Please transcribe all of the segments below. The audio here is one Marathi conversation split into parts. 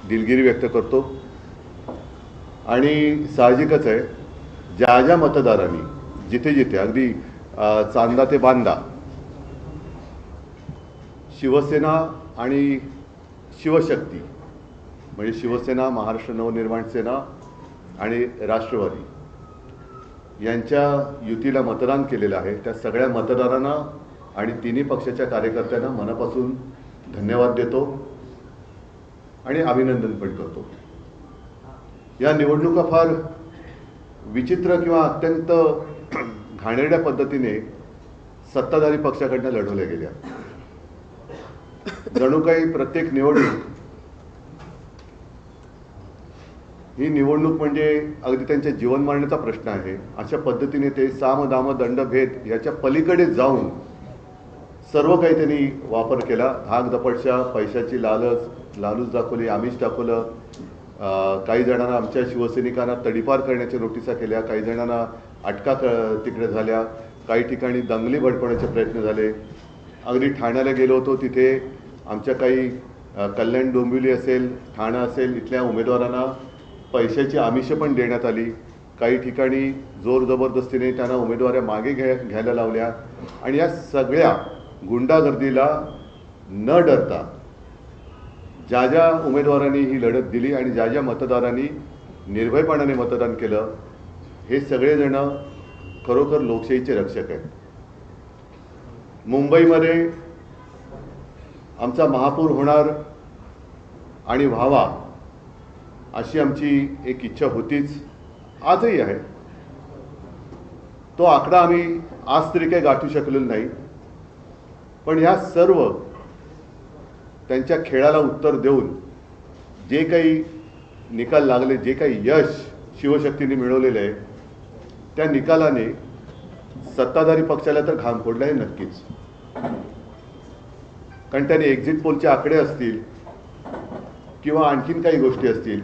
दिलगिरी व्यक्त करतो आणि साहजिकच आहे ज्या ज्या मतदारांनी जिथे जिथे अगदी चांदा ते बांदा शिवसेना आणि शिवशक्ती म्हणजे शिवसेना, महाराष्ट्र नवनिर्माण सेना आणि राष्ट्रवादी यांच्या युतीला मतदान केलेलं आहे त्या सगळ्या मतदारांना आणि तिन्ही पक्षाच्या कार्यकर्त्यांना मनापासून धन्यवाद देतो आणि अभिनंदन पण करतो। या निवडणुका फार विचित्र किंवा अत्यंत घाणेरड्या पद्धतीने सत्ताधारी पक्षाकडनं लढवल्या गेल्या। जणू काही प्रत्येक निवडणूक ही निवडणूक म्हणजे अगदी त्यांच्या जीवनमरणाचा प्रश्न आहे अशा पद्धतीने ते साम दाम दंड भेद याच्या पलीकडे जाऊन सर्व काही त्यांनी वापर केला। धाक दपटशा, पैशाची लालूच दाखवली, आमिष दाखवलं। काही जणांना आमच्या शिवसैनिकांना तडीपार करण्याच्या नोटिसा केल्या, काही जणांना अटका तिकडे झाल्या, काही ठिकाणी दंगली भडकवण्याचे प्रयत्न झाले। अगदी ठाण्याला गेलो होतो, तिथे आमच्या काही कल्याण डोंबिवली असेल, ठाणा असेल इथल्या उमेदवारांना पैशाची आमिष पण देण्यात आली। काही ठिकाणी जोर जबरदस्तीने त्यांना उमेदवाऱ्या मागे घ्यायला लावल्या आणि या सगळ्या गुंडागर्दीला न डरता ज्या ज्या उमेदवारांनी ही लढत दिली आणि ज्या ज्या मतदारांनी निर्भयपणाने मतदान केलं हे सगळेजण खरोखर लोकशाहीचे रक्षक आहेत। मुंबईमध्ये आमचा महापौर होणार आणि व्हावा अशी आमची एक इच्छा होतीच, आजही आहे। तो आकडा आम्ही आज तरी काही गाठू शकलेलो नाही, पण ह्या सर्व त्यांच्या खेळाला उत्तर देऊन जे काही निकाल लागले, जे काही यश शिवशक्तीने मिळवलेले आहे त्या निकालाने सत्ताधारी पक्षाला तर घाम फोडला आहे नक्कीच। कारण त्यांनी एक्झिट पोलचे आकडे असतील किंवा आणखीन काही गोष्टी असतील,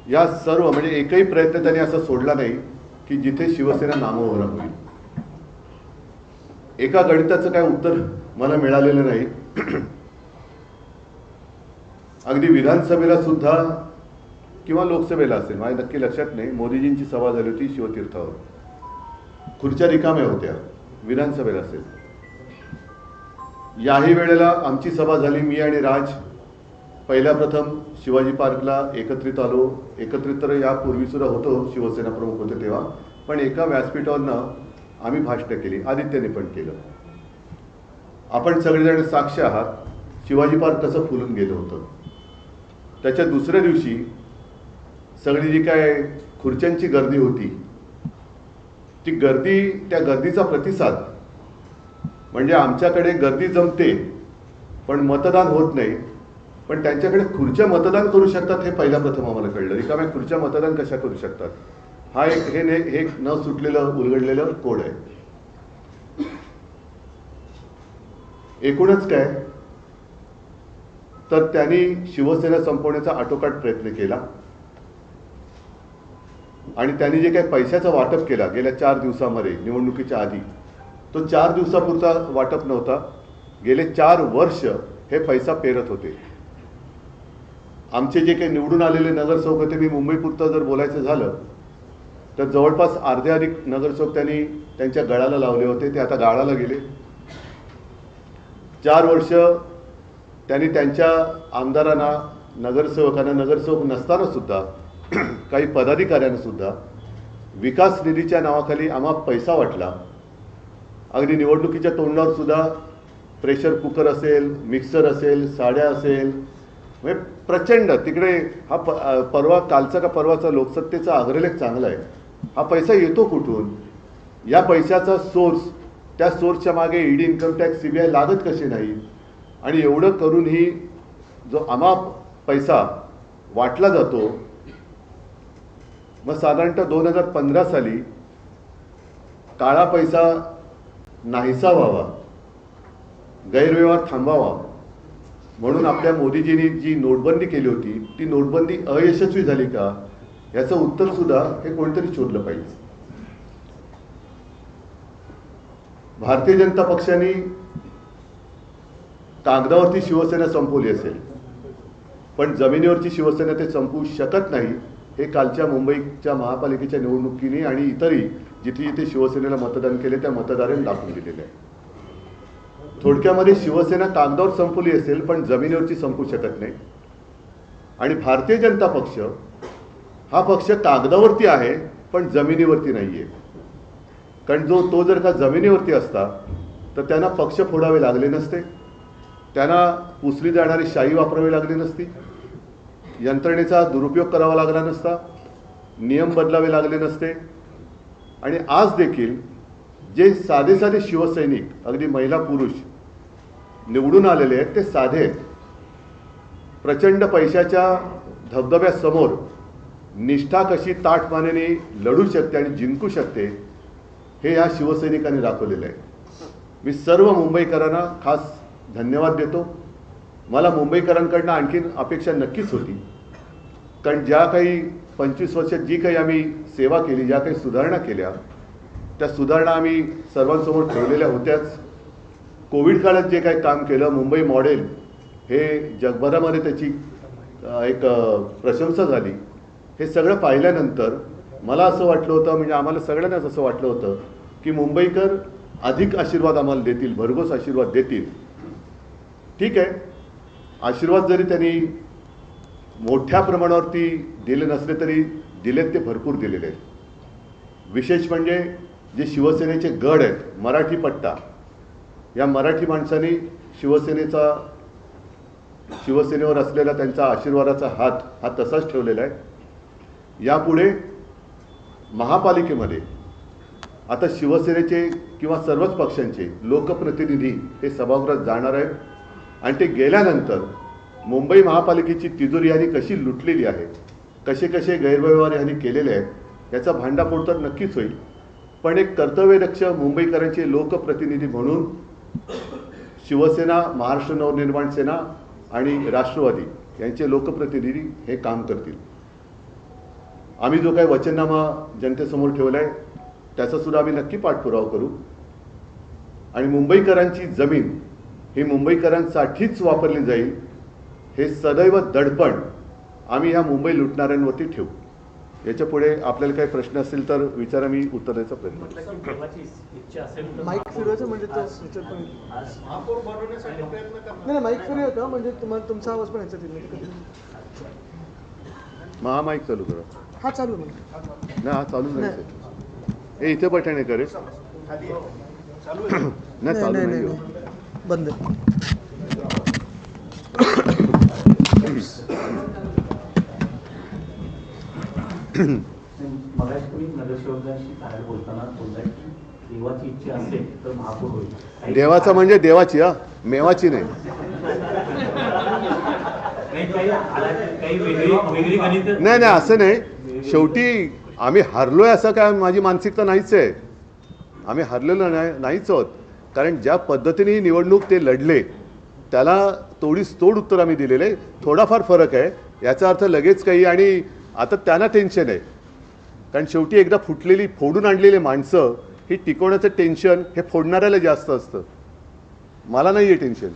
या सर्व म्हणजे एकही प्रयत्न त्यांनी असा सोडला नाही की जिथे शिवसेना नामोहरा होईल। एका गणिताचं काय उत्तर मला मिळालेलं नाही। अगदी विधानसभेला सुद्धा किंवा लोकसभेला असेल, माझ्या नक्की लक्षात नाही, मोदीजींची सभा झाली होती शिवतीर्थावर, खुर्च्या रिकाम्या होत्या। विधानसभेला असेल, याही वेळेला आमची सभा झाली, मी आणि राज पहिल्या प्रथम शिवाजी पार्कला एकत्रित आलो। एकत्रित तर यापूर्वी सुद्धा होतो, शिवसेना प्रमुख होते तेव्हा, पण एका व्यासपीठावरनं आम्ही भाषणं केली, आदित्यने पण केलं। आपण सगळेजण साक्ष आहात शिवाजी पार्क कसं फुलून गेलं होतं। त्याच्या दुसऱ्या दिवशी सगळी जी काय खुर्च्यांची गर्दी होती ती गर्दी, त्या गर्दीचा प्रतिसाद म्हणजे आमच्याकडे गर्दी जमते पण मतदान होत नाही, पण त्यांच्याकडे खुर्च्या मतदान करू शकतात हे पहिल्या प्रथम आम्हाला कळलं। रिकाम्या खुर्च्या मतदान कशा करू शकतात, हा एक न सुटलेलं उलगडलेलं कोड आहे। एकूणच काय तर त्यांनी शिवसेना संपवण्याचा आटोकाट प्रयत्न केला आणि त्यांनी जे काही पैशाचं वाटप केला गेल्या 4 दिवसामध्ये निवडणुकीच्या आधी, तो 4 दिवसापुरता वाटप नव्हता, गेले 4 वर्ष हे पैसा पेरत होते। आमचे जे काही निवडून आलेले नगरसेवक होते, मी मुंबईपुरतं जर बोलायचं झालं तर जवळपास अर्ध्याधिक नगरसेवक त्यांनी त्यांच्या गळाला लावले होते, ते आता गाळाला गेले। 4 वर्ष त्यांनी त्यांच्या आमदारांना, नगरसेवकांना, नगरसेवक नसताना सुद्धा काही पदाधिकाऱ्यांना सुद्धा विकास निधीच्या नावाखाली आम्हा पैसा वाटला। अगदी निवडणुकीच्या तोंडावर सुद्धा प्रेशर कुकर असेल, मिक्सर असेल, साड्या असेल, म्हणजे प्रचंड तिकडे हा कालचा का परवाचा लोकसत्तेचा अग्रलेख चांगला आहे। हा पैसा येतो कुठून, या पैशाचा सोर्स, त्या सोर्सच्या मागे ईडी, इन्कम टॅक्स, सीबीआय लागत कसे नाही, आणि एवढं करूनही जो आम्हा पैसा वाटला जातो, मग साधारणतः 2015 साली काळा पैसा नाहीसा व्हावा, गैरव्यवहार थांबावा म्हणून आपल्या मोदीजींनी जी नोटबंदी केली होती ती नोटबंदी अयशस्वी झाली का याचं उत्तर सुद्धा हे कोणतरी शोधलं पाहिजे। भारतीय जनता पक्षाने कागदावरती शिवसेना संपवली असेल, पण जमिनीवरची शिवसेना ते संपवू शकत नाही, हे कालच्या मुंबईच्या महापालिकेच्या निवडणुकीने आणि इतरही जिथे जिथे शिवसेनेला मतदान केले त्या मतदारांनी दाखवून दिलेले आहे. थोडक्यामध्ये शिवसेना कागदावर संपवली असेल पण जमिनीवरची संपू शकत नाही. आणि भारतीय जनता पक्ष हा पक्ष कागदावरती आहे पण जमिनीवरती नाही आहे. कारण तो जर का जमिनीवरती असता तर त्यांना पक्ष फोडावे लागले नसते, त्यांना पुसली जाणारी शाही वापरावी लागली नसती, यंत्रणेचा दुरुपयोग करावा लागला नसता, नियम बदलावे लागले नसते. आणि आज देखील जे साधे साधे शिवसैनिक, अगदी महिला पुरुष निवडून आलेले आहेत ते साधे आहेत. प्रचंड पैशाच्या धबधब्यासमोर निष्ठा कशी ताठमानेने लढू शकते आणि जिंकू शकते हे या शिवसैनिकांनी दाखवलेलं आहे. मी सर्व मुंबईकरांना खास धन्यवाद देतो. मला मुंबईकरांकडनं आणखीन अपेक्षा नक्कीच होती, कारण ज्या काही 25 वर्षात जी काही आम्ही सेवा केली, ज्या काही सुधारणा केल्या, त्या सुधारणा आम्ही सर्वांसमोर ठेवलेल्या होत्याच. कोविड काळात जे काही काम केलं, मुंबई मॉडेल हे जगभरामध्ये त्याची एक प्रशंसा झाली. हे सगळं पाहिल्यानंतर मला असं वाटलं होतं, म्हणजे आम्हाला सगळ्यांनाच असं वाटलं होतं की मुंबईकर अधिक आशीर्वाद आम्हाला देतील, भरघोस आशीर्वाद देतील. ठीक आहे, आशीर्वाद जरी त्यांनी मोठ्या प्रमाणावरती दिले नसले तरी दिलेत ते भरपूर दिलेले आहेत. विशेष म्हणजे जे शिवसेनेचे गड आहेत, मराठी पट्टा, या मराठी माणसांनी शिवसेनेवर असलेला त्यांचा आशीर्वादाचा हात हा तसाच ठेवलेला आहे. यापुढे महापालिकेमध्ये आता शिवसेनेचे किंवा सर्वच पक्षांचे लोकप्रतिनिधी हे सभागृहात जाणार आहेत आणि ते गेल्यानंतर मुंबई महापालिकेची तिजोरी यांनी कशी लुटलेली आहे, कसे कसे गैरव्यवहार यांनी केलेले आहेत याचा भांडाफोड तर नक्कीच होईल. पण एक कर्तव्यदक्ष मुंबईकरांचे लोकप्रतिनिधी म्हणून शिवसेना, महाराष्ट्र नवनिर्माण सेना आणि राष्ट्रवादी यांचे लोकप्रतिनिधी हे काम करतील. आम्ही जो काही वचननामा जनतेसमोर ठेवला आहे त्याचा सुद्धा आम्ही नक्की पाठपुरावा करू. आणि मुंबईकरांची जमीन ही मुंबईकरांसाठीच वापरली जाईल हे सदैव दडपण आम्ही ह्या मुंबई लुटणाऱ्यांवरती ठेवू. याच्या पुढे आपल्याला काही प्रश्न असतील तर विचारा, मी उत्तर द्यायचा प्रयत्न करेन. माईक फिरवायचं म्हणजे नाही, माईक फिरवू का म्हणजे तुम्हाला तुमचा आवाज पण ह्याच्यात येईल. हा माईक चालू करा. हा चालू म्हणजे नाही, हा चालू नाही. हे इथे बटणे करे नाही, चालू नाही, बंद. मगाशी तुम्ही नगरसेवकांशी बाहेर बोलताना बोलताय की देवाची इच्छा असेल तर महापौर होईल. देवाचा म्हणजे देवाची, हा मेवाची नाही. नाही नाही, असं नाही. शेवटी आम्ही हरलोय असं काय माझी मानसिकता नाहीच आहे. आम्ही हरलेलो नाहीच आहोत. कारण ज्या पद्धतीने ही निवडणूक ते लढले त्याला तोडीस तोड उत्तर आम्ही दिलेले. थोडाफार फरक आहे, याचा अर्थ लगेच काही. आणि आता त्यांना टेन्शन आहे, कारण शेवटी एकदा फुटलेली, फोडून आणलेली माणसं ही टिकवण्याचं टेन्शन हे फोडणाऱ्याला जास्त असतं. मला नाही आहे टेन्शन.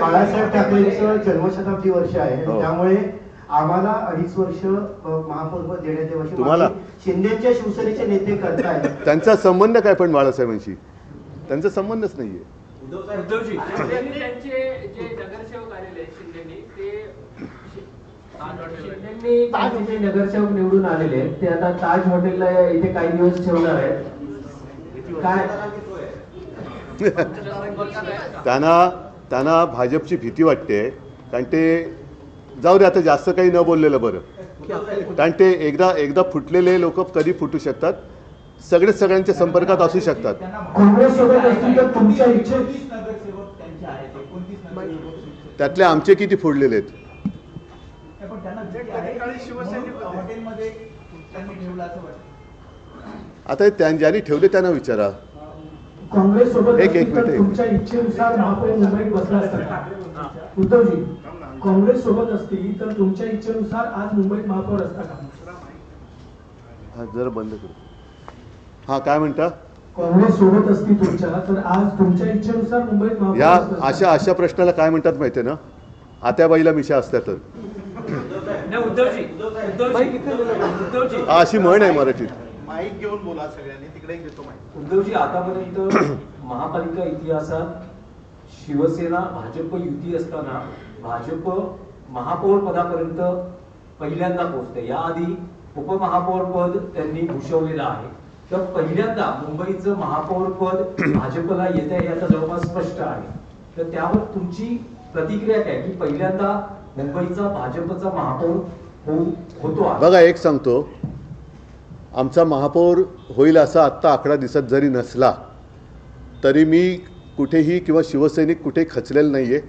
बाळासाहेब ठाकरेंचं जन्मशताब्दी वर्ष आहे, त्यामुळे आम्हाला 2.5 वर्ष महापौरपद देण्यात यावं तुम्हाला शिंदेच्या शिवसेनेचे नेते करतायत. त्यांचा संबंध काय पण बाळासाहेबांशी? त्यांचा संबंधच नाहीये. उद्धवजी त्यांचे जे नगरसेवक आलेले शिंदेनी ताज जे नगरसेवक निवडून आलेले ते आता ताज हॉटेलला इथे काही दिवस ठेवणार आहेत. काय त्यांना भाजपची भीती वाटते. कारण ते जाऊ दे, आता जास्त काही न बोललेलं बरं. कारण ते एकदा फुटलेले लोक कधी फुटू शकतात, सगळ्यांच्या संपर्कात असू शकतात. त्यातले आमचे किती फोडलेले आहेत? आता ज्यांनी ठेवले त्यांना विचारा. काँग्रेस सोबत एक मिनिट. तुमच्या इच्छेनुसार महापौर मुंबईत बसला असता. उद्धवजी, काँग्रेस सोबत असती तर तुमच्या इच्छेनुसार आज मुंबईत महापौर असता का? हा जरा बंद करू. हा काय म्हणता? काँग्रेस सोबत असती तुमच्या तर आज तुमच्या इच्छेनुसार मुंबईत महापौर या असतं. अशा प्रश्नाला काय म्हणतात माहिती आहे ना, आत्याबाईला मिशा असल्या तर. नाही उद्धवजी हा अशी म्हण आहे मराठीत. माईक घेऊन बोला सगळ्यांनी, तिकडे घेतो माईक. उद्धवजी, आतापर्यंत महापालिका इतिहासात शिवसेना भाजप युती असताना भाजप महापौर पदापर्यंत पहिल्यांदा पोहोचते. याआधी उपमहापौर पद त्यांनी भूषवलेलं आहे. तर पहिल्यांदा मुंबईचं महापौर पद भाजपला येत आहे हे आता जवळपास स्पष्ट आहे. तर त्यावर तुमची प्रतिक्रिया काय की पहिल्यांदा मुंबईचा भाजपचा महापौर होतो आहे? बघा, एक सांगतो, आमचा महापौर होईल असा आत्ता आकडा दिसत जरी नसला तरी मी कुठेही किंवा शिवसैनिक कुठेही खचलेलं नाही आहे.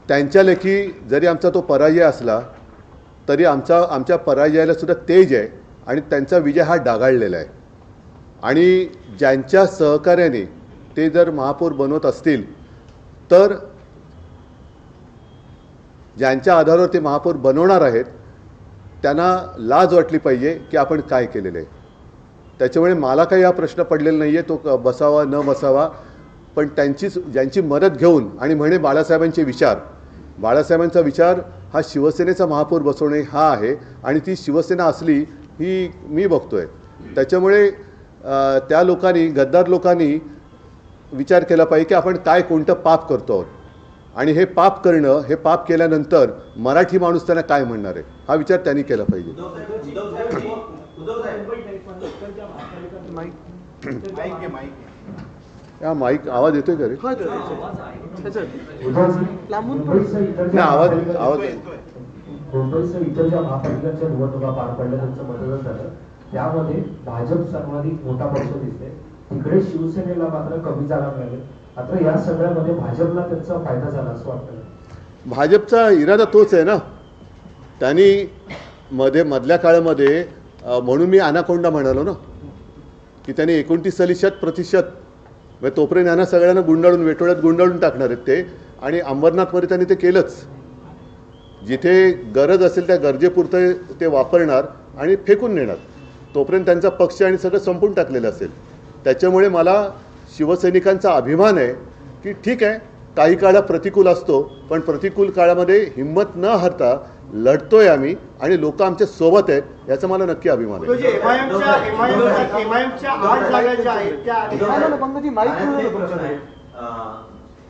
त्यांच्या लेखी जरी आमचा तो पराजय असला तरी आमच्या पराजयाला सुद्धा तेज आहे आणि त्यांचा विजय हा डागाळलेला आहे. आणि ज्यांच्या सहकार्याने ते जर महापौर बनवत असतील तर ज्यांच्या आधारावर ते महापौर बनवणार आहेत त्यांना लाज वाटली पाहिजे की आपण काय केलेलं आहे. त्याच्यामुळे मला काही हा प्रश्न पडलेला नाही आहे तो बसावा न बसावा, पण ज्यांची मदत घेऊन आणि म्हणे बाळासाहेबांचा विचार हा शिवसेनेचा महापौर बसवणे हा आहे आणि ती शिवसेना असली ही मी बघतोय. त्याच्यामुळे त्या लोकांनी, गद्दार लोकांनी विचार केला पाहिजे की आपण काय कोणतं पाप करतो आहोत आणि हे पाप करणं, हे पाप केल्यानंतर मराठी माणूस त्यांना काय म्हणणार आहे हा विचार त्यांनी केला पाहिजे. माईक घे, माईक घे. या माईक आवाज येतोय का रे? मुंबईसह इतर नाही, आवाज येतोय. मुंबईसह इतर ज्या महापालिकांच्या निवडणुका पार पडल्या त्यांचं मतदान झालं त्यामध्ये भाजप सर्वाधिक मोठा पक्ष दिसते. तिकडे शिवसेनेला मात्र कमी जागा मिळाले. मात्र या सगळ्यामध्ये भाजपला त्यांचा फायदा झाला असं वाटतं. भाजपचा इरादा तोच आहे ना. त्यांनी मधल्या काळामध्ये म्हणून मी अनाकोंडा म्हणालो ना की त्यांनी 29% म्हणजे तोपर्यंत यांना सगळ्यांना गुंडाळून वेटोळ्यात गुंडाळून टाकणार आहेत ते. आणि अंबरनाथमध्ये त्यांनी ते केलंच. जिथे गरज असेल त्या गरजेपुरतं ते वापरणार आणि फेकून नेणार. तोपर्यंत त्यांचा पक्ष आणि सगळं संपून टाकलेलं असेल. त्याच्यामुळे मला शिवसैनिकांचा अभिमान आहे की ठीक आहे, काही काळा प्रतिकूल असतो पण प्रतिकूल काळामध्ये हिंमत न हरता लढतोय आम्ही आणि लोक आमच्या सोबत आहेत याचा मला नक्की अभिमान आहे. एमआयएमच्या 8 जागा ज्या आहेत त्या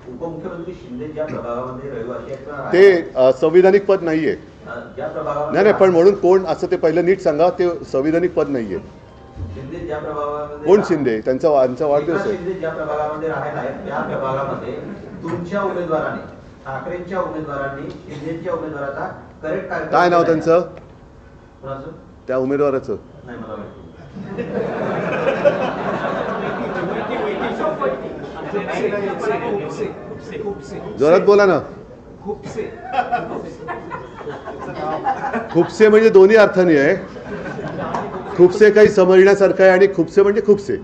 उपमुख्यमंत्री शिंदे ज्या प्रभागामध्ये रहिवासी आहेत किंवा ते संविधानिक पद नाहीये. ज्या प्रभागामध्ये नाही पण म्हणून कोण असं ते पहिलं नीट सांगा. ते संविधानिक पद नाहीये. शिंदे ज्या प्रभागामध्ये कोण शिंदे? त्यांचा वाढदिवस आहे. शिंदे ज्या प्रभागामध्ये राहायला आहेत त्या प्रभागामध्ये तुमच्या उमेदवाराने, ठाकरेंच्या उमेदवारांनी शिंदेच्या उमेदवाराचा करेक्ट काय नाव त्यांचं? कोणाचं? त्या उमेदवाराचं नाही मला माहिती. जोरात बोला ना. खुपसे म्हणजे दोन्ही अर्थाने आहे. खुपसे काही समजण्यासारखं आहे आणि खुपसे म्हणजे खुपसे.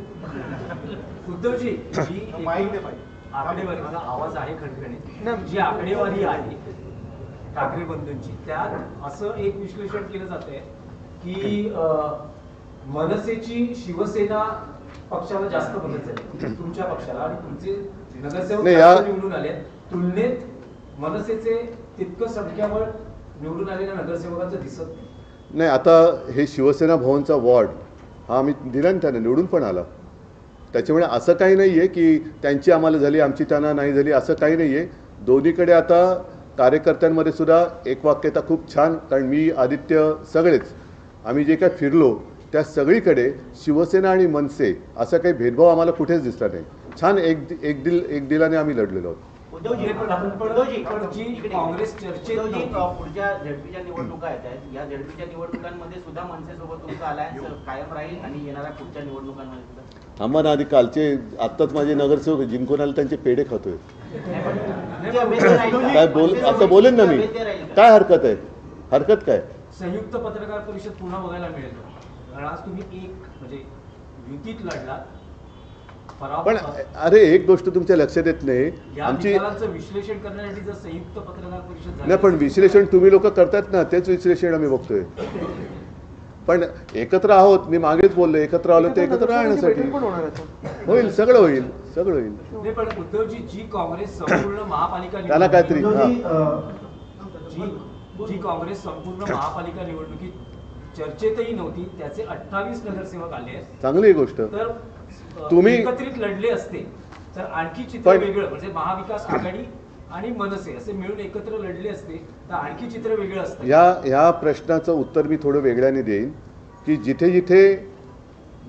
उद्धवजी, जी माईक दे, माईक. आकडेवारीचा आवाज आहे खणखणीत, जी आकडेवारी आहे ठाकरे बंधूंची, त्यात असं एक विश्लेषण केलं जातंय की मनसेची शिवसेना पक्षाला जास्त मदत झाली तुमच्या पक्षाला आणि तुमचे नगरसेवक नाही, जास्त निवडून आले. तुलनेत मनसेचे तितकं संख्याबळ निवडून आलेल्या नगरसेवकांचं दिसत नाही. नाही, आता हे शिवसेना भवनचा वॉर्ड हा आम्ही दिला ना, त्याने निवडून पण आला. त्याच्यामुळे असं काही नाही आहे की त्यांची आम्हाला झाली आमची त्यांना नाही झाली, असं काही नाही आहे. दोन्हीकडे आता कार्यकर्त्यांमध्ये सुद्धा एकवाक्यता खूप छान. कारण मी, आदित्य, सगळेच आम्ही जे काय फिरलो त्या सगळीकडे शिवसेना आणि मनसे असा काही भेदभाव आम्हाला कुठेच दिसला नाही. छान एक दिलाने आम्ही लढलेलो आहोत. काँग्रेस चर्चेत पुढच्या झडपीच्या निवडणुका आहेत. या झडपीच्या निवडणुकांमध्ये सुद्धा मनसेसोबत तुमचा अलायन्स कायम राहील आणि येणाऱ्या पुढच्या निवडणुकांमध्ये सुद्धा आम्हाला आधी कालचे आत्ताच माझे नगरसेवक जिंकून आले त्यांचे पेढे खातोय. काय आता बोलेन ना मी. काय हरकत आहे? हरकत काय? संयुक्त पत्रकार परिषद पुन्हा बघायला मिळेल. कारण आज तुम्ही म्हणजे युतीत लढलात. पण अरे एक गोष्ट तुमच्या लक्षात येत नाही. आमची विश्लेषण करण्यासाठी जर संयुक्त पत्रकार परिषद नाही, पण विश्लेषण तुम्ही लोक करतात ना, तेच विश्लेषण आम्ही बघतोय. पण एकत्र आहोत, मी मागेच बोललो, एकत्र आलो ते एकत्र राहण्यासाठी होईल, सगळं होईल, सगळं होईल. नाही, पण उद्धवजी, जी काँग्रेस संपूर्ण महापालिका त्याला काहीतरी जी काँग्रेस संपूर्ण महापालिका निवडणुकीत चर्चेतही नव्हती, त्याचे 28 नगरसेवक आले आहेत. चांगली गोष्ट. तर तुम्ही एकत्रित लढले असते तर आणखी चित्र वेगळं, म्हणजे महाविकास आघाडी आणि मनसे असे मिळून एकत्र लढले असते तर आणखी चित्र वेगळं असतं. या प्रश्नाचं उत्तर मी थोडं वेगळ्याने देईन की जिथे जिथे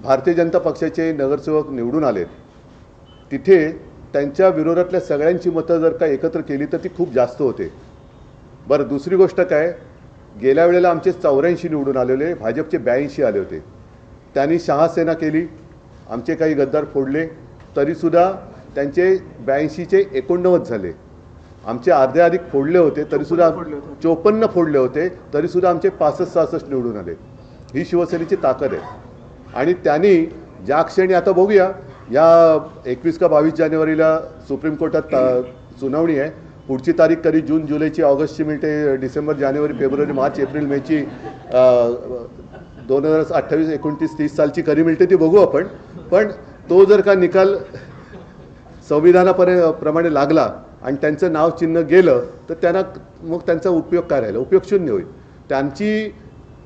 भारतीय जनता पक्षाचे नगरसेवक निवडून आलेत तिथे त्यांच्या विरोधातल्या सगळ्यांची मतं जर का एकत्र केली तर ती खूप जास्त होते. बरं, दुसरी गोष्ट काय, गेल्या वेळेला आमचे 84 निवडून आलेले, भाजपचे 82 आले होते. त्यांनी शहासेना केली, आमचे काही गद्दार फोडले, तरीसुद्धा त्यांचे 82चे 89 झाले. आमचे अर्धे अधिक फोडले होते तरीसुद्धा 54 फोडले होते तरीसुद्धा आमचे 65-66 निवडून आले. ही शिवसेनेची ताकद आहे. आणि त्यांनी ज्या क्षणी, आता बघूया, या 21 का 22 जानेवारीला सुप्रीम कोर्टात सुनावणी आहे, पुढची तारीख कधी जून जुलैची, ऑगस्टची मिळते, डिसेंबर जानेवारी फेब्रुवारी मार्च एप्रिल मेची 2028 29 30 सालची कधी मिळते ती बघू आपण. पण तो जर का निकाल संविधानाप्रमाणे लागला आणि त्यांचं नाव चिन्ह गेलं तर त्यांना मग त्यांचा उपयोग काय राहिला, उपयोग शून्य होईल.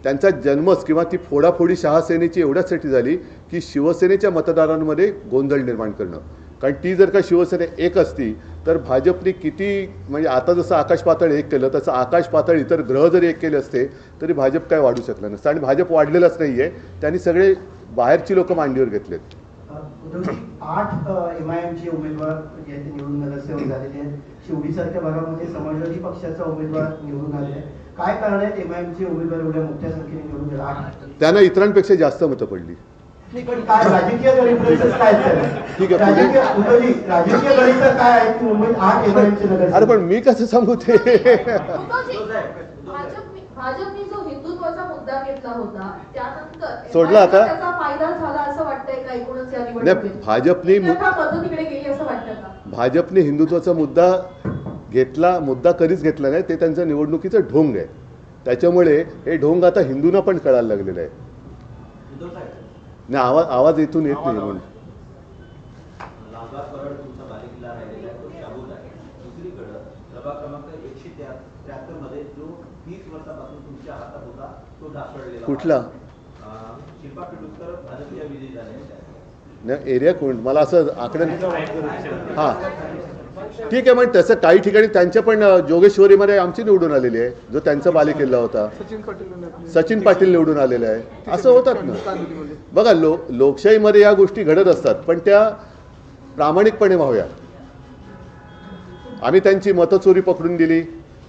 त्यांचा जन्मच किंवा ती फोडाफोडी शहासेनेची एवढ्यासाठी झाली की शिवसेनेच्या मतदारांमध्ये गोंधळ निर्माण करणं. कारण ती जर का शिवसेना एक असती तर भाजपने किती, म्हणजे आता जसं आकाश पातळ एक केलं तसं आकाश पातळ इतर ग्रह जरी एक केले असते तरी भाजप काय वाढू शकलं नसतं. आणि भाजप वाढलेलंच नाही आहे, त्यांनी सगळे बाहेरची लोक मांडीवर घेतलेत. उद्धवजी, 8 MIMचे उमेदवार जे आहेत ते निवडून नगरसेवक झालेले आहेत. शिवडीसारख्या भागामध्ये समाजवादी पक्षाचा उमेदवार निवडून आले आहेत. काय कारण आहेत MIMचे उमेदवार एवढ्या मोठ्या संख्येने निवडून गेले? 8 त्यांना इतरांपेक्षा जास्त मतं पडली. नाही, पण काय राजकीय गणित काय आहेत? ठीक आहे, पुढे. उद्धवजी, राजकीय गणित काय आहे की मुंबईत 8 MIMचे नगरसेवक? अरे पण मी कसं सांगू ते? भाजपने जो हिंदुत्वाचा मुद्दा घेतला होता त्यानंतर सोडला आता? त्याचा फायदा झाला असं वाटतंय का एकूणच या नाही, निवडणुकीत? भाजपने पद्धतीकडे गेली असं वाटतं का? भाजपने हिंदुत्वाचा मुद्दा कधीच घेतला नाही. ते त्यांचं निवडणुकीचं ढोंग आहे. त्याच्यामुळे हे ढोंग आता हिंदूंना पण कळायला लागलेलं आहे. नाही, आवाज इथून येत नाही म्हणून. लालबाग परळ तुमचा बालेकिल्ला राहिलेला आहे, तो शाबूत आहे. दुसरीकडं प्रभाग क्रमांक 173 मध्ये जो 30 वर्षापासून तुमच्या हातात होता तो ढासळलेला. कुठला? शिल्पा पेडुकर भाजपच्या विजयी झाल्या. नाही, एरिया कोण, मला असं आकडे. हां, ठीक आहे. मग तसं काही ठिकाणी त्यांच्या पण जोगेश्वरीमध्ये आमची निवडून आलेली आहे, जो त्यांचा बालेकिल्ला होता. सचिन पाटील निवडून आलेले आहे. असं होतात ना. बघा, लोकशाहीमध्ये या गोष्टी घडत असतात, पण त्या प्रामाणिकपणे व्हाव्या. आम्ही त्यांची मतचोरी पकडून दिली,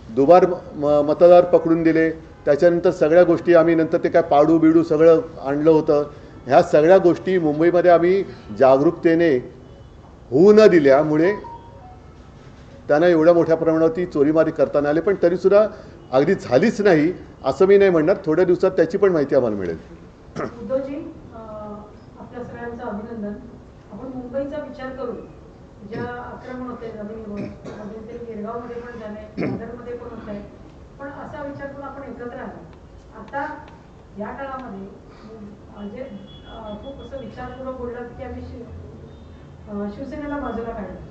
दुबार मतदार पकडून दिले, त्याच्यानंतर सगळ्या गोष्टी आम्ही नंतर ते काय पाडू बिडू सगळं आणलं होतं. ह्या सगळ्या गोष्टी मुंबईमध्ये आम्ही जागरूकतेने होऊ न दिल्यामुळे त्यांना एवढ्या मोठ्या प्रमाणावरती चोरीमारी करताना आले. पण तरीसुद्धा अगदी झालीच नाही असं मी नाही म्हणणार. थोड्या दिवसात त्याची पण माहिती आम्हाला मिळेल. उद्धवजी, आपल्या सगळ्यांचं अभिनंदन. आपण मुंबईचा विचार करू, ज्या आक्रमण होते जमिनीवर, ते गिरगावमध्ये पण झाले, दादरमध्ये पण होत आहे, पण असा विचार करून आपण एकत्र आलो. आता या काळामध्ये म्हणजे खूप असं विचारपूर्वक बोललात की आम्ही शिवसेनेला बाजूला काढलं.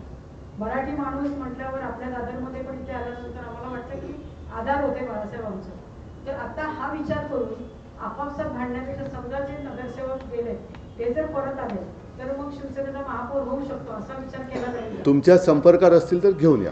मराठी माणूस म्हटल्यावर आपल्या दादरमध्ये पण इथे आल्यानंतर आम्हाला वाटतं की आधार होते बाळासाहेबांचं. तर आता हा विचार करून आपापसात भांडण्यापेक्षा समजा जे नगरसेवक गेले ते जर परत आले तर मग शिवसेनेचा महापौर होऊ शकतो असा विचार केला जाईल. तुमच्या संपर्कात असतील तर घेऊन या.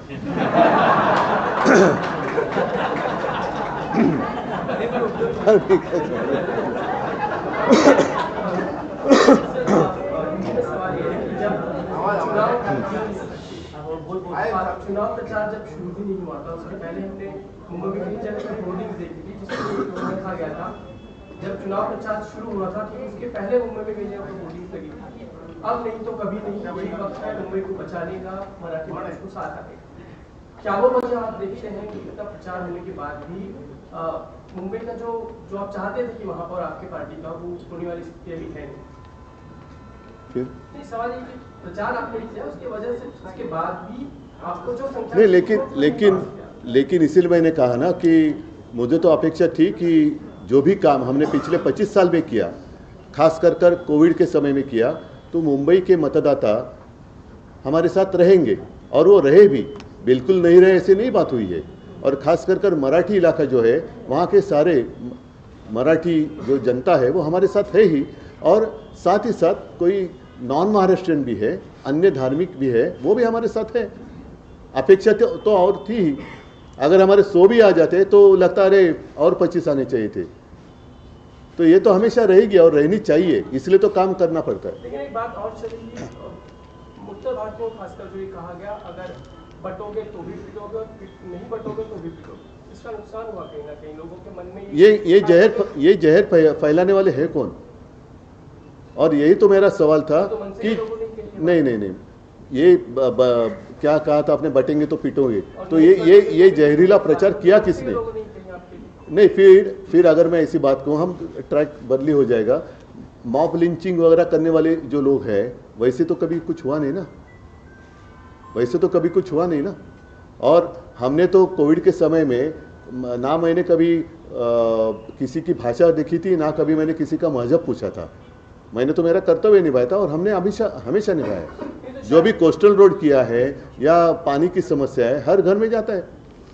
चुनाव प्रचार जब शुरू भी नहीं हुआ था उससे पहले हमने मुंबई में जगह होर्डिंग्स देखी थी जिसमें लिखा गया था जब चुनाव प्रचार शुरू हुआ था तो उसके पहले मुंबई में कई जगह होर्डिंग्स लगी थी. अब नहीं तो कभी नहीं, यही वक्त है मुंबई को बचाने का, मराठी मानस को साथ आने. क्या वो वजह आप देखते हैं कि इतना प्रचार होने के बाद भी मुंबई का जो आप चाहते थे कि महापौर आपकी पार्टी का वो होने वाली स्थिति अभी है नहीं? सवाल ये कि प्रचार आपने किया उसके वजह से उसके बाद भी आपको जो संख्या नहीं, लेकिन इसीलिए मैंने कहा ना कि मुझे तो अपेक्षा थी कि जो भी काम हमने पिछले 25 साल में किया, खास कर कोविड के समय में किया, तो मुंबई के मतदाता हमारे साथ रहेंगे और वो रहे भी, बिल्कुल नहीं रहे ऐसे नहीं बात हुई है। और खास कर मराठी इलाका जो है, वहाँ के सारे मराठी जो जनता है वो हमारे साथ है ही, और साथ ही साथ कोई नॉन महाराष्ट्रियन भी है, अन्य धार्मिक भी है, वो भी हमारे साथ है। अपेक्षा तो और थी ही, अगर हमारे 100 भी आ जाते तो लगता अरे और 25 आने चाहिए थे। तो ये तो हमेशा रहेगी और रहनी चाहिए, इसलिए तो काम करना पड़ता है। लेकिन एक बात और चलेगी, उत्तर भारत में खासकर जो ये कहा गया, अगर बटोगे तो भी पिटोगे और नहीं बटोगे तो भी पिटोगे, इसका नुकसान हुआ कहीं ना कहीं लोगों के मन में। ये जहर फैलाने वाले हैं कौन? और यही तो मेरा सवाल था कि नहीं, ये क्या कहा था आपने, बटेंगे तो पिटोगे, तो ये जहरीला प्रचार किया किसने? नहीं, फिर अगर मैं ऐसी बात कहूँ, हम ट्रैक बदली हो जाएगा। मॉब लिंचिंग वगैरह करने वाले जो लोग हैं, वैसे तो कभी कुछ हुआ नहीं ना, और हमने तो कोविड के समय में ना मैंने कभी किसी की भाषा देखी थी, ना कभी मैंने किसी का मजहब पूछा था। मैंने तो मेरा कर्तव्य निभाया था और हमने हमेशा निभाया। जो भी कोस्टल रोड किया है या पानी की समस्या है, हर घर में जाता है,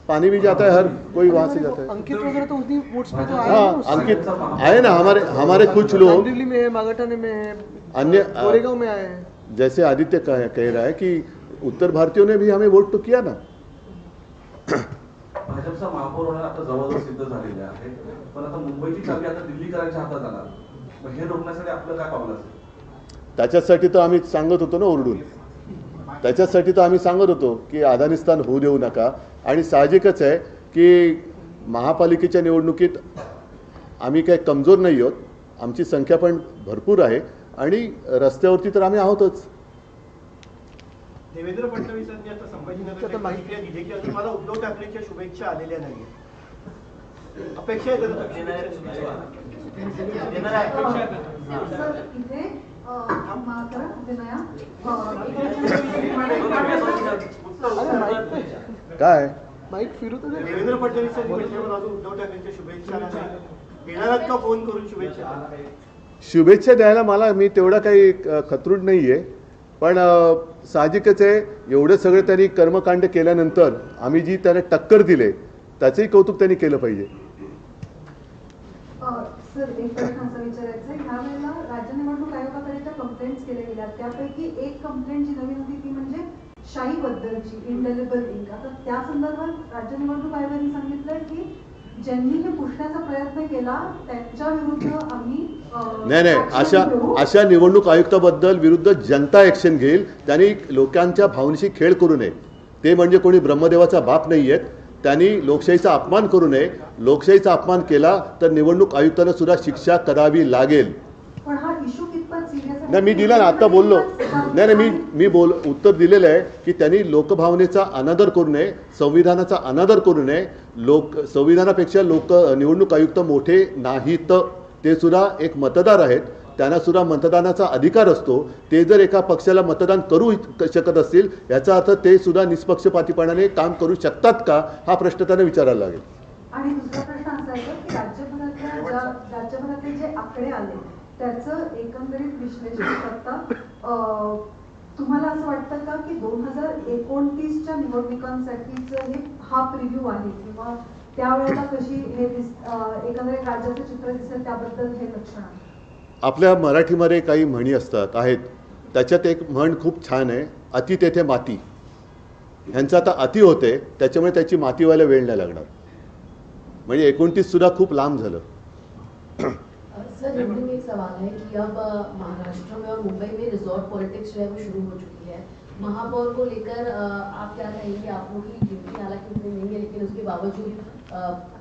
पानी भी जाता है, हर कोई वहाँ से जाता है। अंकित वगैरह तो उतनी वोट्स पे तो आए। हाँ, अंकित आए ना, हमारे कुछ लोग दिल्ली में है, मागाठाणे में है, अन्य गोरेगांव में आए हैं। जैसे आदित्य कह रहा है कि उत्तर भारतीयों ने भी हमें वोट तो किया ना। भाजपचा महापौर होणार आता जवळजवळ सिद्ध झालेला आहे, पण आता मुंबईची चावी आता दिल्लीकरांच्या हातात जाणार, मग हे रोखण्यासाठी आपलं काय पावलं असेल? त्याच्यासाठी तर आम्ही सांगत होतो ना ओरडून, त्याच्यासाठी तर आम्ही सांगत होतो की अफगाणिस्तान होऊ देऊ नका। आणि साहजिकच आहे की महापालिकेच्या निवडणुकीत आम्ही काही कमजोर नाही आहोत, आमची संख्या पण भरपूर आहे आणि रस्त्यावरती तर आम्ही आहोतच। देवेंद्र फडणवीसांनी आता संभाजीनगर माहिती दिली की अजून मला उद्धव ठाकरेंच्या शुभेच्छा आलेल्या नाहीये, अपेक्षा आहे इथे काय माईक फिरवतो ना? देवेंद्र फडणवीसांनी म्हटल्यावर अजून उद्धव ठाकरेंच्या शुभेच्छा आल्या नाही, येणारात का फोन करून शुभेच्छा द्यायला मी तेवढा काही खतरूड नाहीये, पण साहजिकच आहे एवढे सगळे त्यांनी कर्मकांड केल्यानंतर आम्ही जी त्याला टक्कर दिले त्याचंही कौतुक त्यांनी केलं पाहिजे। सर, एक प्रश्न असा विचारायचा आहे, ह्या वेळेला राज्य निवडणूक आयोगाकडे ज्या कंप्लेंट्स केल्या गेल्या त्यापैकी एक कंप्लेंट जी नवीन होती ती म्हणजे शाही बद्दलची, इंडेलिबल इंक। आता त्या संदर्भात राज्य निवडणूक आयोगाने सांगितलंय की ज्यांनी हे पुसण्याचा प्रयत्न केला त्यांच्या विरुद्ध आम्ही नाही, अशा निवडणूक आयुक्ताबद्दल विरुद्ध जनता ऍक्शन घेईल। त्यांनी लोकांच्या भावनेशी खेळ करू नये, ते म्हणजे कोणी ब्रह्मदेवाचा बाप नाही आहेत, त्यांनी लोकशाहीचा अपमान करू नये। लोकशाहीचा अपमान केला तर निवडणूक आयुक्तांना सुद्धा शिक्षा करावी लागेल। पण हा इश्यू कितपत सिरियस आहे? नाही, मी दिला ना, आता बोललो नाही, मी उत्तर दिलेलं आहे की त्यांनी लोकभावनेचा अनादर करू नये, संविधानाचा अनादर करू नये। संविधानापेक्षा निवडणूक आयुक्त मोठे नाहीत, ते सुद्धा एक मतदार आहेत, त्यांना सुद्धा मतदानाचा अधिकार असतो। ते जर एका पक्षाला मतदान करू शकत असतील याचा अर्थ ते सुद्धा निष्पक्षपातीपणाने काम करू शकतात का, हा प्रश्न त्यांना विचारायला लागेल। आणि दुसरा प्रश्न असा आहे की राज्यभरातले जे आकडे आले त्याचं एकंदरीत विश्लेषण करता तुम्हाला असं वाटतं का की 2029च्या निवडणुकांसाठीचं हा प्रिव्ह्यू आहे किंवा त्यावेळेला कशी हे एकंदरीत राज्याचं चित्र दिसेल त्याबद्दल हे लक्षण आहे? आपल्या मराठीमध्ये काही म्हणी आहेत, त्याच्यात एक म्हण खूप छान आहे, अति तेथे माती। ह्यांचा आता अति होते, त्याच्यामुळे त्याची माती व्हायला वेळ नाही लागणार, म्हणजे 29 सुद्धा खूप लांब झालं। सर, हिंदी में एक सवाल है कि अब महाराष्ट्र में और मुंबई में रिजॉर्ट पॉलिटिक्स जो है वो शुरू हो चुकी है। महापौर को लेकर आप क्या कहेंगे? आप लोग की ड्यूटी हालांकि उतनी नहीं है, लेकिन उसके बावजूद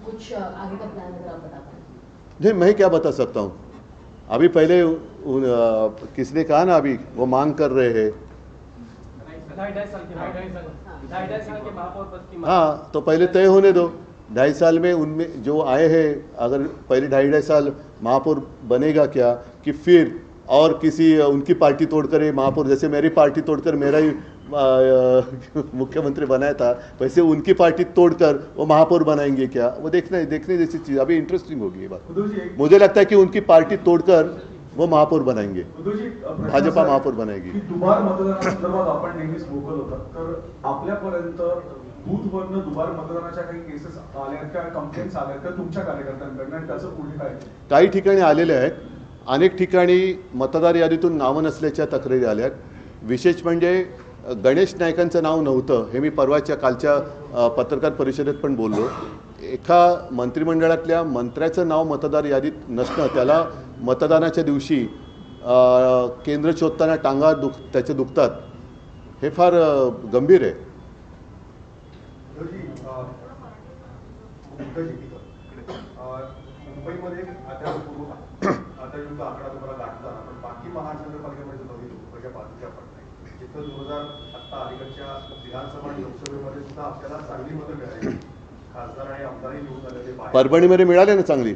कुछ आगे का प्लान अगर आप बता पाएं। नहीं, मैं क्या बता सकता हूँ, अभी पहले किसने कहा ना, अभी वो मांग कर रहे हैं 2.5 साल के महापौर पद की। हाँ, तो पहले तय होने दो। 2.5 साल में उनमें जो आए हैं, अगर पहले 2.5 साल महापौर बनेगा क्या, कि फिर और किसी उनकी पार्टी तोड़कर ये महापौर, जैसे मेरी पार्टी तोड़कर मेरा ही मुख्यमंत्री बनाया था, वैसे उनकी पार्टी तोड़कर वो महापौर बनाएंगे क्या? वो देखने जैसी चीज़, अभी इंटरेस्टिंग होगी ये बात। मुझे लगता है कि उनकी पार्टी तोड़कर वो महापौर बनाएंगे, भाजपा महापौर बनाएगी। दुबार मतदानासंदर्भात आपण नेहमीच वोकल होतात, तर आपल्यापर्यंत बूथवरनं दुबार मतदानाच्या काही केसेस आल्या का, कंप्लेंट्स आल्या का तुमच्या कार्यकर्त्यांकडनं, आणि त्याचं पुढे काय? काही ठिकाणी आलेले आहेत, अनेक ठिकाणी मतदार यादीतून नावं नसल्याच्या तक्रारी आल्या आहेत। विशेष म्हणजे गणेश नाईकांचं नाव नव्हतं, हे मी परवाच्या कालच्या पत्रकार परिषदेत पण बोललो। एका मंत्रिमंडळातल्या मंत्र्याचं नाव मतदार यादीत नसणं, त्याला मतदानाच्या दिवशी केंद्र शोधताना टांगा त्याचे दुखतात, हे फार गंभीर आहे। मुंबईमध्ये आता युद्ध आकडा तुम्हाला गाठला, पण बाकी महानगरपालिकेमध्ये लोकसभेच्या बाजूच्या पडत जिथं 2000 आता अलीकडच्या विधानसभा आणि लोकसभेमध्ये सुद्धा आपल्याला चांगली मतं मिळाली, खासदार आणि आमदारही निवडून आलेले, परभणीमध्ये मिळाले ना चांगली,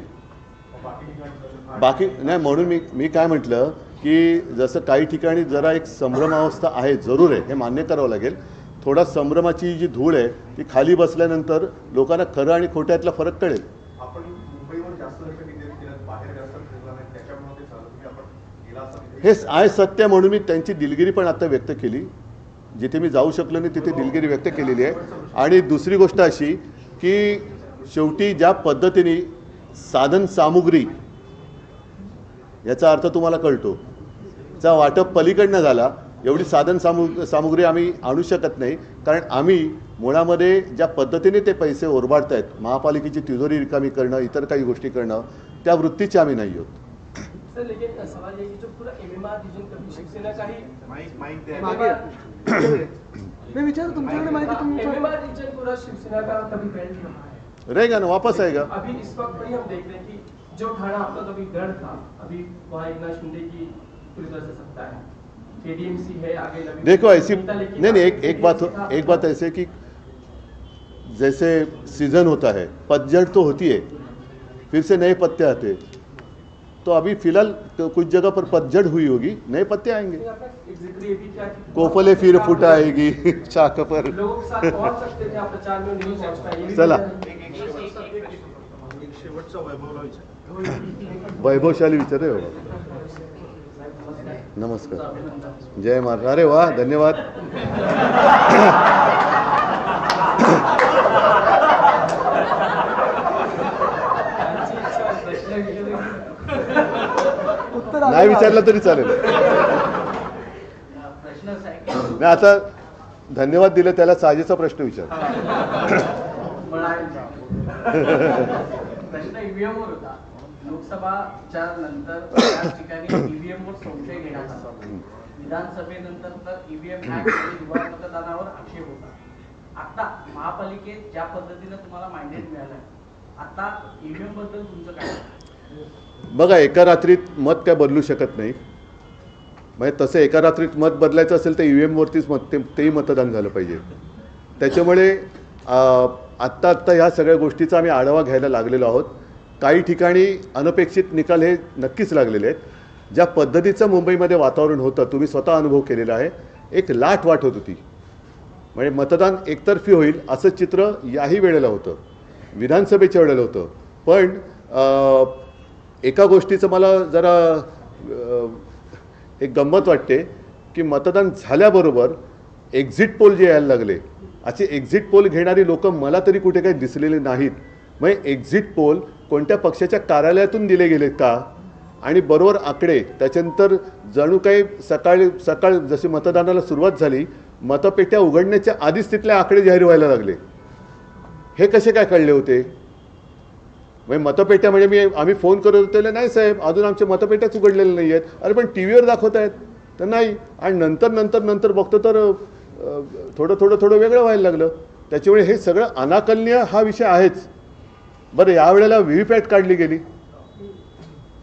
बाकी ठिकाणी बाकी नाही। म्हणून मी काय म्हटलं की जसं काही ठिकाणी जरा एक संभ्रमावस्था आहे, जरूर आहे, हे मान्य करावं लागेल। थोडा संभ्रमाची जी धूळ आहे ती खाली बसल्यानंतर लोकांना खरं आणि खोट्यातला फरक कळेल। आपण मुंबईवर जास्त लक्ष केंद्रित केलं, बाहेर जास्त फिरला नाही, त्याच्यामुळे ते झालं। तुम्ही आपण गेला असं हे आहे सत्य, म्हणून मी त्यांची दिलगिरी पण आता व्यक्त केली, जिथे मी जाऊ शकलो नाही तिथे दिलगिरी व्यक्त केलेली आहे। आणि दुसरी गोष्ट अशी की शेवटी ज्या पद्धतीने साधन सामुग्री, याचा अर्थ तुम्हाला कळतो, चा वाटप पलीकडनं झाला, एवढी साधन सामुग्री आम्ही आणू शकत नाही, कारण आम्ही मुळामध्ये ज्या पद्धतीने ते पैसे ओरबाडत आहेत, महापालिकेची तिजोरी रिकामी करणं, इतर काही गोष्टी करणं, त्या वृत्तीचे आम्ही नाही आहोत। सर लेकिन सवाल ये कि जो पूरा एमएमआर रीजन कभी शिवसेना का ही मैं विचार तुमच्याकडे माहिती एमएमआर रीजन पूरा शिवसेना का कभी फेल्ड रहा है, रहेगा ना, वापस आएगा। अभी इस वक्त पर ही हम देख रहे हैं कि जो ठाणा आपका कभी गढ़ था, अभी वहाँ एकनाथ शिंदे की पूरी तरह से सत्ता है, केडीएमसी है, आगे देखो ऐसी नहीं एक बात ऐसे कि जैसे सीजन होता है, पतझड़ तो होती है, फिर से नए पत्ते आते, तो अभी फिलहाल कुछ जगह पर पतझड़ हुई होगी, नए पत्ते आएंगे, कोफले फिर फुटा आएगी शाख पर। लोगों के साथ पहुंच सकते थे, आप प्रचार में नहीं पहुंच पाए। चला शेवटचा वैभवला विचार, वैभवशाली विचार आहे बाबा। नमस्कार, जय महाराज। अरे वाह, धन्यवाद। नाही विचारलं तरी चालेल। नाही, आता धन्यवाद दिले त्याला साजेचा प्रश्न विचार। प्रश्न ईव्हीएम वर होता। लोकसभाच्या नंतर त्याच ठिकाणी ईव्हीएम वर संशय घेण्यात आला होता, विधानसभेनंतर तर ईव्हीएम हॅक आणि दुबार मतदानावर आक्षेप होता। आता महापालिकेत ज्या पद्धतीने तुम्हाला मांडेट मिळालाय, आता ईव्हीएम बद्दल तुमचं काय? बघा, एका रात्रीत मत काय बदलू शकत नाही, म्हणजे तसं एका रात्रीत मत बदलायचं असेल तर ईव्हीएम वरतीच तेही मतदान झालं पाहिजे। त्याच्यामुळे आत्ता ह्या सगळ्या गोष्टीचा आम्ही आढावा घ्यायला लागलेलो आहोत। काही ठिकाणी अनपेक्षित निकाल हे नक्कीच लागलेले आहेत। ज्या पद्धतीचं मुंबईमध्ये वातावरण होतं, तुम्ही स्वतः अनुभव केलेला आहे, एक लाट वाट होत होती, म्हणजे मतदान एकतर्फी होईल असं चित्र याही वेळेला होतं, विधानसभेच्या वेळेला होतं। पण एका गोष्टीचं मला जरा एक गंमत वाटते की मतदान झाल्याबरोबर एक्झिट पोल जे यायला लागले, असे एक्झिट पोल घेणारी लोक मला तरी कुठे काही दिसलेले नाहीत। म्हणजे एक्झिट पोल कोणत्या पक्षाच्या कार्यालयातून दिले गेलेत का, आणि बरोबर आकडे त्याच्यानंतर जणू काही सकाळ जशी मतदानाला सुरुवात झाली, मतपेट्या उघडण्याच्या आधीच तिथले आकडे जाहीर व्हायला लागले। हे कसे काय कळले होते? म्हणजे मतपेट्या म्हणजे आम्ही फोन करत होते, नाही साहेब अजून आमच्या मतपेट्याच उघडलेल्या नाही आहेत। अरे पण टी व्हीवर दाखवत आहेत तर नाही, आणि नंतर बघतो तर थोडं वेगळं व्हायला लागलं। त्याच्यामुळे हे सगळं अनाकलनीय हा विषय आहेच। बरं, यावेळेला व्हीव्हीपॅट काढली गेली,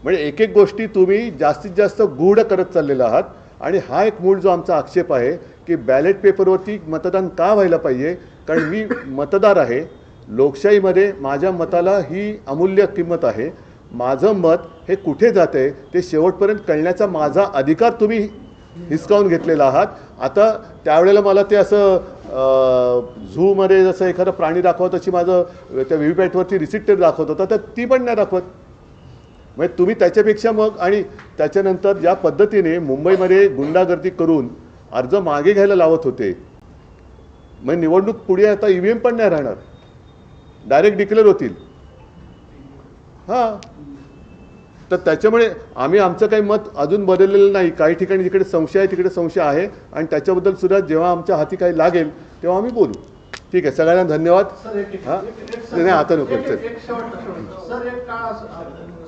म्हणजे एक गोष्टी तुम्ही जास्तीत जास्त गूढ करत चाललेला आहात, आणि हा एक मूळ जो आमचा आक्षेप आहे की बॅलेट पेपरवरती मतदान का व्हायला पाहिजे, कारण मी मतदार आहे, लोकशाहीमध्ये माझ्या मताला ही अमूल्य किंमत आहे। माझं मत हे कुठे जाते ते शेवटपर्यंत कळण्याचा माझा अधिकार तुम्ही हिसकावून घेतलेला आहात. आता त्यावेळेला मला ते असं झूमध्ये जसं एखादा प्राणी दाखवत अशी माझं त्या व्हीव्हीपॅटवरती रिसिप्ट दाखवत होता, तर ती पण नाही दाखवत. म्हणजे तुम्ही त्याच्यापेक्षा मग आणि त्याच्यानंतर ज्या पद्धतीने मुंबईमध्ये गुंडागर्दी करून अर्ज मागे घ्यायला लावत होते, म्हणजे निवडणूक पुढे आता EVM पण नाही राहणार, डायरेक्ट डिक्लेअर होतील. हां, तर त्याच्यामुळे आम्ही आमचं काही मत अजून बदललेलं नाही. काही ठिकाणी जिकडे संशय आहे तिकडे संशय आहे आणि त्याच्याबद्दल सुद्धा जेव्हा आमच्या हाती काही लागेल तेव्हा आम्ही बोलू. ठीक आहे, सगळ्यांना धन्यवाद. हां, नाही आता नको. सर, एक काळ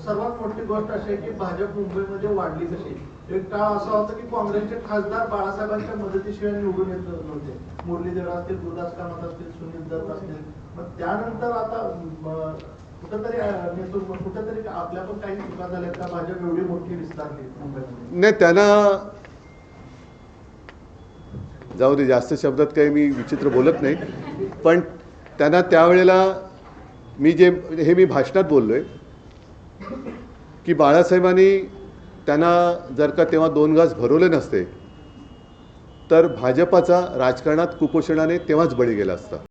सर्वात मोठी गोष्ट अशी आहे की भाजप मुंबईमध्ये वाढली कशी. एक काळ असा होता की काँग्रेसचे खासदार बाळासाहेबांच्या मदतीशिवाय निवडून येत नव्हते. मुरलीधर असतील, गुरुदास कामत असतील, सुनील दत्त असतील. मग त्यानंतर आता कुठंतरी आपल्या पण काही चुका झाल्या का भाजप एवढी मोठी विस्तारली मुंबईमध्ये? नाही, त्यांना जाऊ दे, जास्त शब्दात काही मी विचित्र बोलत नाही. पण त्यांना त्यावेळेला मी भाषणात बोललोय की बाळासाहेबांनी त्यांना जर का तेव्हा 2 घास भरवले नसते तर भाजपाचा राजकारणात कुपोषणाने तेव्हाच बळी गेला असता.